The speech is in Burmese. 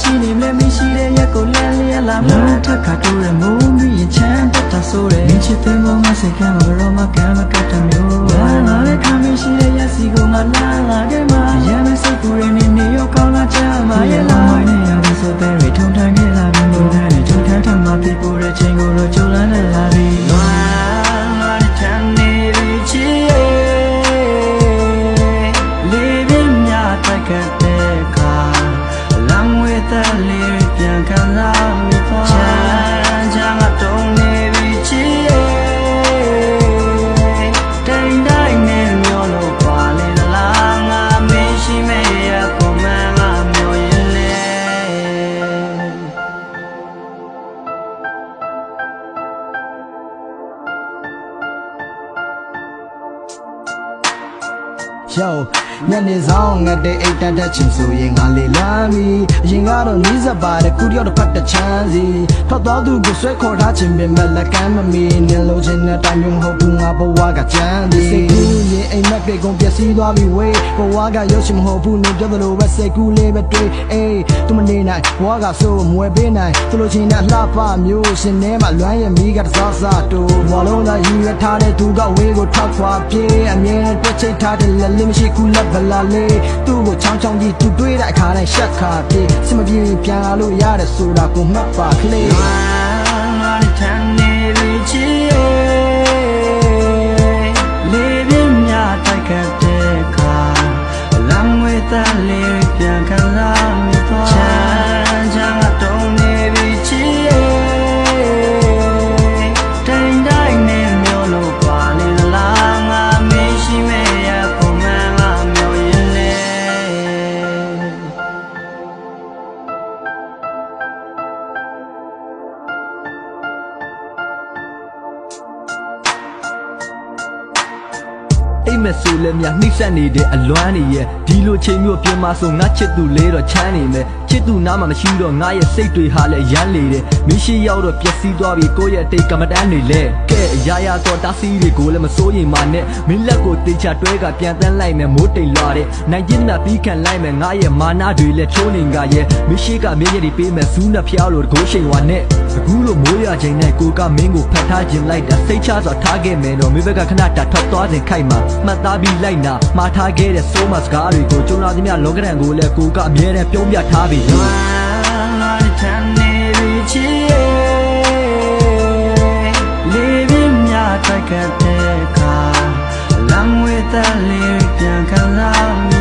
ရှိနေမလဲမရှိတဲ့ရက်ကိုလဲလျက်လာမထက်ခါတိုးတဲ့မိုးမီရင်ချမ်းတက်တာဆိုတဲ့မင်းချစ်တဲ့မောင်မစိတ်ကမ်းမှာရောမကမ်းမကတ်တမျိုးငါလည်းခံမရှိတဲ့ရက်စီကိုငါလာခဲ့မှာရမ်းမစိတ်ကူရနေနေရောကောင်းလာချမ်းမှာရဲ့လားဝိုင်းနေရတဲ့ဆိုတဲ့ရီထုံထမ်းခဲ့လာပြီးမိုးတဲ့ထုံထမ်းထမ်းမှပြပို့တဲ့ချိန်ကိုတော့ကြုံလာနေလာပြီငါထမ်းနေပြီချစ်လေးပြင်းများတိုက်ခတ်တဲ့အခါလမ်းဝဲတဲ့လေးပြန်ခံလာမိသွားချမ်းငါတုံးနေပြီချစ်တိမ်တိုင်းနဲ့မျောလို့ပါလေလားငါမရှိမဲ့ရကိုမှန်ငါမျောရင်လေYo, ညနေဆောင်ငတ်တဲ့အိတ်တန်းတက်ချင်ဆိုရင်ငါလေလမ်းပြီအရင်ကတော့နီးစပ်ပါတဲ့ခုတယောက်တစ်ဖက်တစ်ချမ်းစီထွက်သွားသူကိုဆွဲခေါ်ထားခြင်းပဲမဲ့လက်ကမ်းမမီနင်လိုချင်တဲ့တိုင်းမျိုးမဟုတ်ဘူးငါဘဝကကြမ်းသည်စိတ်ကူးရင်အိမ်မက်ပြေကုန်ပျက်စီးသွားပြီဝေးဘဝကရုပ်ရှင်မဟုတ်ဘူးနင်ပြောသလိုပဲစိတ်ကူးလေးပဲတွေးအေးသူမနေနိုင်ဘဝကဆိုမွယ်ပေးနိုင်သူလိုချင်တဲ့လှပမျိုးရှင်ထဲမှာလွမ်းရမီးကတစားစားတူဘဝလုံးသာယူရထားတဲ့သူကဝေးကိုထောက်ခွာပြေးအမြဲတွက်ချိတ်ထားတဲ့လက်လေးမရှိကူလက်ဗလာလေးသူ့ကိုချောင်းချောင်းကြီးသူတွေးတဲ့အခါတိုင်းရှက်ခါပြေးစမပြေပြန်လာလို့ရတယ်ဆိုတာကိုမှတ်ပါကလေးငါထမ်းနေပြီချစ်လေးပြင်းများတိုက်ခတ်တဲ့အခါလမ်းဝဲတဲ့လေးပြန်ခံလာမိသွားချမ်းငါတုံးနေပြီချစ်တိမ်တိုင်းနဲ့မျောလို့ပါလေလားငါမရှိမဲ့ရကိုမှန်ငါမျောရင်လေအိမ်မက်ဆိုလည်းမြနှိမ့်ဆက်နေတဲ့အလွမ်းနေရဲ့ဒီလိုချိန်မျိုးပြင်မှာဆိုငါချစ်သူလေးတော့ချမ်းနေမယ်ချစ်သူနားမှာမရှိတော့ငါရဲ့စိတ်တွေဟာလည်းရမ်းလေတယ်မရှိရောက်တော့ပျက်စီးသွားပြီကိုယ့်ရဲ့တိတ်ကမ္မတန်းနေလဲကဲအရာရာတော့တားစီးတွေကိုလည်းမစိုးရင်မှနဲ့မင်းလက်ကိုတေချာတွဲကပြန်တန်းလိုက်မယ်မိုးတိတ်လာတဲ့နိုင်ကျင်းနာပြီးခံလိုက်မယ်ငါရဲ့မာနတွေလည်းချိုးနေငါရဲ့မရှိကမင်းရဲ့ဒီပေးမယ်စူးနှဖျားလို့တကိုးရှိန်ဝါနဲ့အခုလိုမိုးရချိန်နဲ့ကိုကမင်းကိုဖတ်ထားခြင်းလိုက်တာစိတ်ချစွာထားခဲ့မယ်တော့မင်းဘက်ကခဏတာထောက်သွားစဉ်ခိုက်မှာမှတ်သားပြီးလိုက်နာမှားထားခဲ့တဲ့ဆိုးမစကားတွေကိုကြုံလာသမျှလောကဒဏ်ကိုလည်းကိုကအမြဲတမ်းပြုံးပြထားပြီးငါထမ်းနေပြီချစ်လေးပြင်းများတိုက်ခတ်တဲ့အခါလမ်းဝဲတဲ့လေးပြန်ခံလာမိ